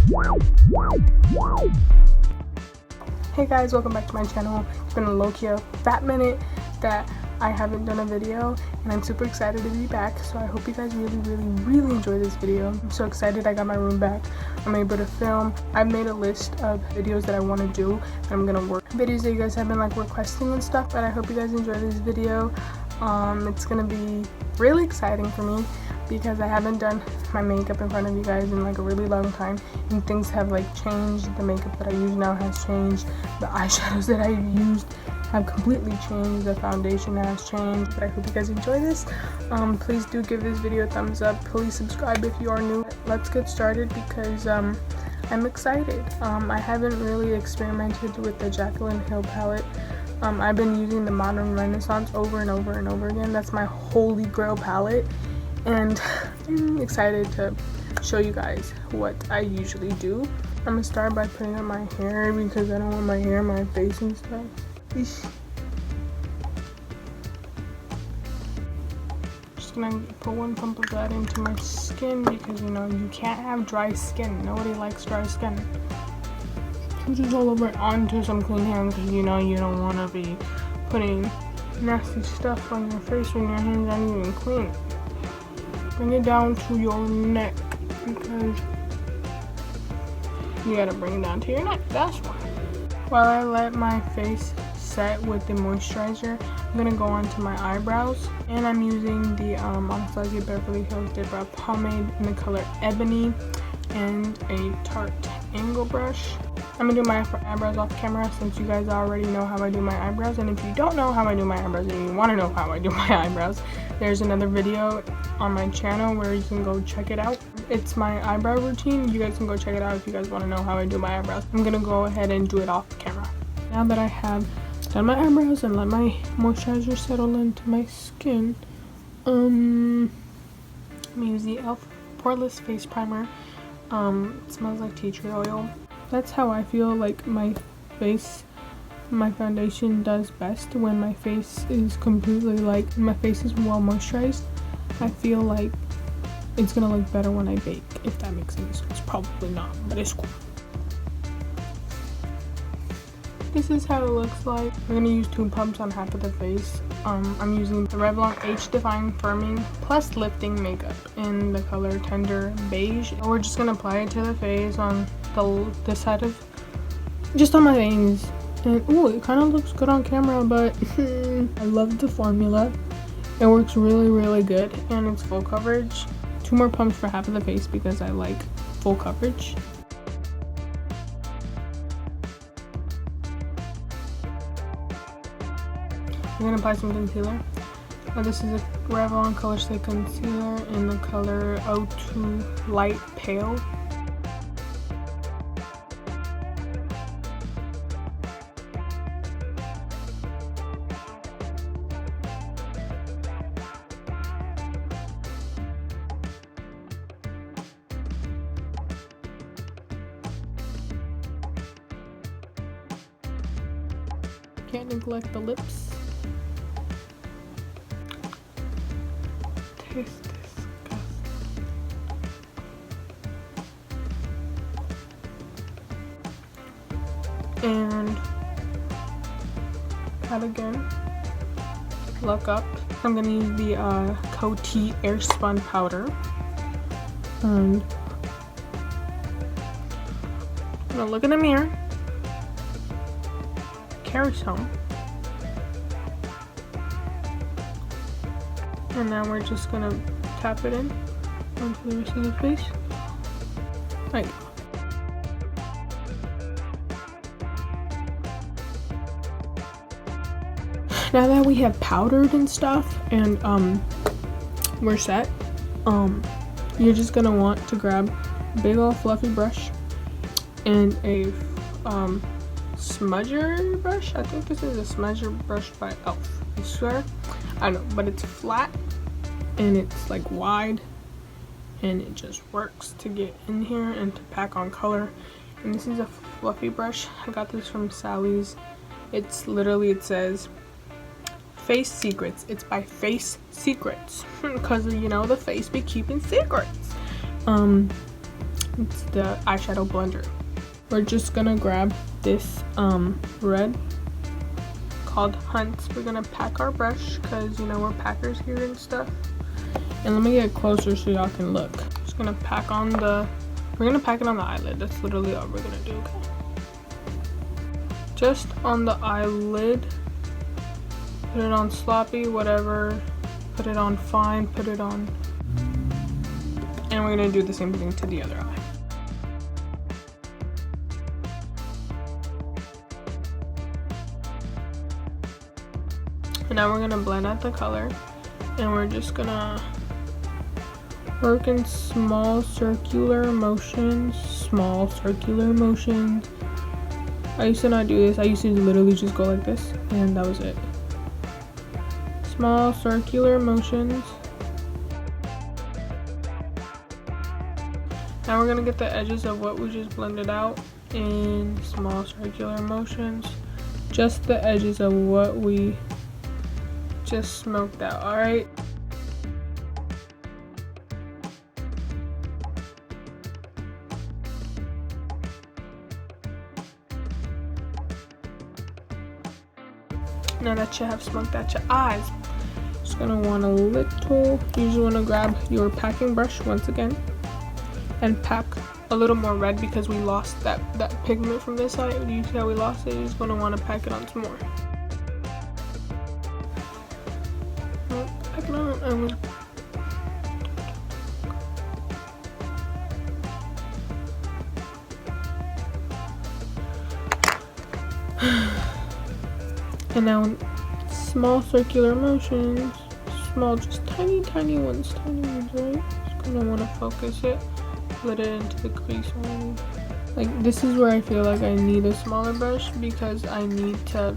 Hey guys, welcome back to my channel. It's been a low-key fat minute that I haven't done a video, and I'm super excited to be back. So I hope you guys really enjoy this video. I'm so excited I got my room back. I'm able to film. I've made a list of videos that I want to do, and I'm gonna work videos that you guys have been like requesting and stuff. But I hope you guys enjoy this video. It's gonna be really exciting for me because I haven't done my makeup in front of you guys in like a really long time, and things have like changed. The makeup that I use now has changed. The eyeshadows that I used have completely changed. The foundation has changed. But I hope you guys enjoy this. Please do give this video a thumbs up. Please subscribe if you are new. Let's get started because I'm excited. I haven't really experimented with the Jaclyn Hill palette. I've been using the Modern Renaissance over and over again. That's my holy grail palette, and I'm excited to show you guys what I usually do. I'm gonna start by putting on my hair because I don't want my hair in my face and stuff. Eesh. Just gonna put one pump of that into my skin because you know you can't have dry skin. Nobody likes dry skin. Put it all over onto some clean hands because you know you don't want to be putting nasty stuff on your face when your hands aren't even clean. Bring it down to your neck because you gotta bring it down to your neck. That's why. While I let my face set with the moisturizer, I'm gonna go on to my eyebrows, and I'm using the Anastasia Beverly Hills Dip Brow Pomade in the color Ebony and a Tarte Angle brush. I'm gonna do my eyebrows off camera since you guys already know how I do my eyebrows, and if you don't know how I do my eyebrows and you want to know how I do my eyebrows, there's another video on my channel where you can go check it out. It's my eyebrow routine. You guys can go check it out if you guys want to know how I do my eyebrows. I'm gonna go ahead and do it off camera. Now that I have done my eyebrows and let my moisturizer settle into my skin, I'm gonna use the e.l.f. Poreless Face Primer. It smells like tea tree oil. That's how I feel like my foundation does best. When my face is completely like, my face is well moisturized, I feel like it's gonna look better when I bake, if that makes any sense. Probably not, but it's cool. This is how it looks like. I'm gonna use 2 pumps on half of the face. I'm using the Revlon Age Define Firming Plus Lifting Makeup in the color Tender Beige. We're just gonna apply it to the face on this side of, just on my veins. And ooh, it kind of looks good on camera, but I love the formula. It works really good, and it's full coverage. 2 more pumps for half of the face because I like full coverage. I'm gonna apply some concealer. This is a Revlon Color Stay Concealer in the color 02 Light Pale. Can't neglect the lips. Tastes disgusting. And pat again. Look up. I'm gonna use the Coty Airspun powder. And I'm gonna look in the mirror. Carry some. And now we're just gonna tap it in onto the rest of the face. Right. Now that we have powdered and stuff and we're set, you're just gonna want to grab a big old fluffy brush and a smudger brush. I think this is a smudger brush by e.l.f. I swear. I don't know, but it's flat and it's like wide, and it just works to get in here and to pack on color. And this is a fluffy brush. I got this from Sally's. It's literally, it says Face Secrets. It's by Face Secrets because you know the face be keeping secrets. It's the eyeshadow blender. We're just gonna grab this red called Hunts. We're gonna pack our brush because, you know, we're packers here and stuff. And let me get closer so y'all can look. Just gonna pack on we're gonna pack it on the eyelid. That's literally all we're gonna do, okay? Just on the eyelid. Put it on sloppy, whatever. Put it on fine, put it on. And we're gonna do the same thing to the other eye. And now we're gonna blend out the color. And we're just gonna work in small circular motions. I used to not do this. I used to literally just go like this, and that was it. Small circular motions. Now we're gonna get the edges of what we just blended out in small circular motions. Just the edges of what we just smoked out, alright? Now that you have smoked out your eyes, just gonna want a little, you just wanna grab your packing brush once again and pack a little more red because we lost that pigment from this side. Do you see how we lost it? You're just gonna wanna pack it on some more. Pack it on, and and now small circular motions, small, just tiny ones, right? Just gonna want to focus it, put it into the crease line. Like, this is where I feel like I need a smaller brush because I need to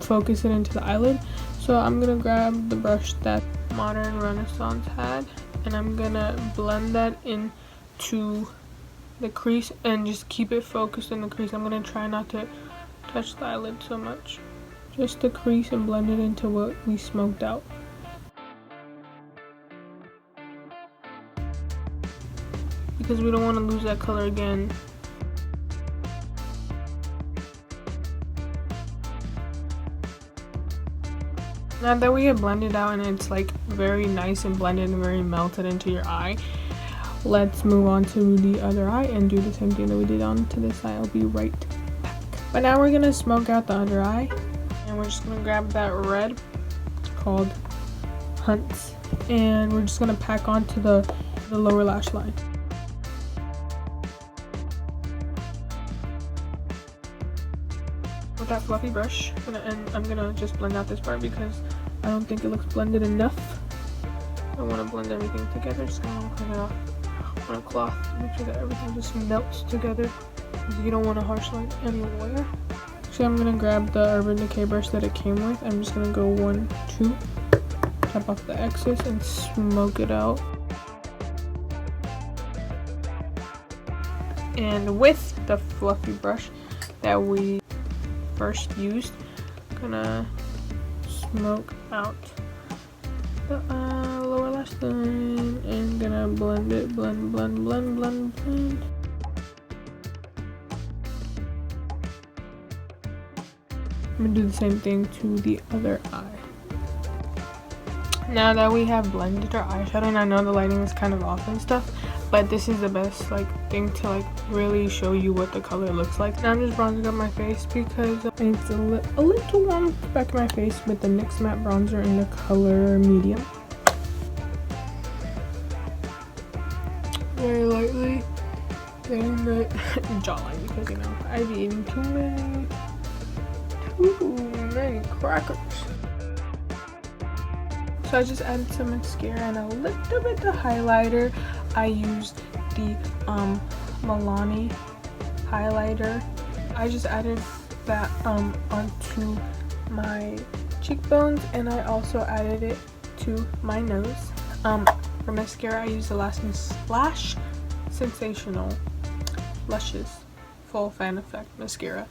focus it into the eyelid. So I'm gonna grab the brush that Modern Renaissance had, and I'm gonna blend that into the crease and just keep it focused in the crease. I'm gonna try not to touch the eyelid so much. Just the crease and blend it into what we smoked out. Because we don't want to lose that color again. Now that we have blended out and it's like very nice and blended and very melted into your eye, let's move on to the other eye and do the same thing that we did onto this eye. I'll be right back. But now we're gonna smoke out the under eye, and we're just gonna grab that red called Hunts, and we're just gonna pack onto the lower lash line. With that fluffy brush, and I'm gonna just blend out this part because I don't think it looks blended enough. I want to blend everything together, so I'm gonna clean it off on a cloth to make sure that everything just melts together. You don't want a harsh line anywhere. So I'm gonna grab the Urban Decay brush that it came with. I'm just gonna go 1, 2, tap off the excess and smoke it out. And with the fluffy brush that we first used, I'm gonna smoke out the lower lash line and gonna blend it, blend. I'm gonna do the same thing to the other eye. Now that we have blended our eyeshadow, and I know the lighting is kind of off and stuff, but this is the best thing to really show you what the color looks like. Now I'm just bronzing up my face because it's a little warm at the back of my face with the NYX Matte Bronzer in the color medium. Very lightly getting the jawline because, you know, I've eaten too many crackers. So I just added some mascara and a little bit of highlighter. I used the Milani highlighter. I just added that onto my cheekbones, and I also added it to my nose. For mascara, I used the Lash Sensational Luscious Full Fan Effect mascara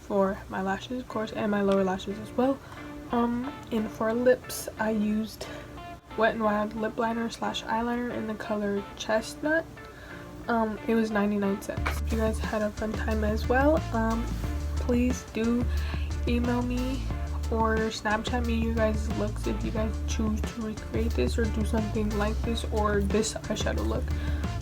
for my lashes, of course, and my lower lashes as well. And for lips, I used Wet n Wild lip liner / eyeliner in the color Chestnut. it was 99 cents. If you guys had a fun time as well, please do email me or Snapchat me you guys' looks if you guys choose to recreate this or do something like this or this eyeshadow look.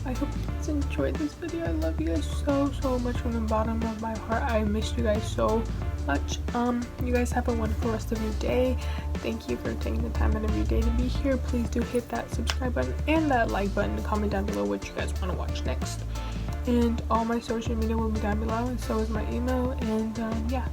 I hope you guys enjoyed this video. I love you guys so much from the bottom of my heart. I miss you guys so much. You guys have a wonderful rest of your day. Thank you for taking the time out of your day to be here. Please do hit that subscribe button and that like button. Comment down below what you guys want to watch next. And all my social media will be down below, and so is my email. And yeah.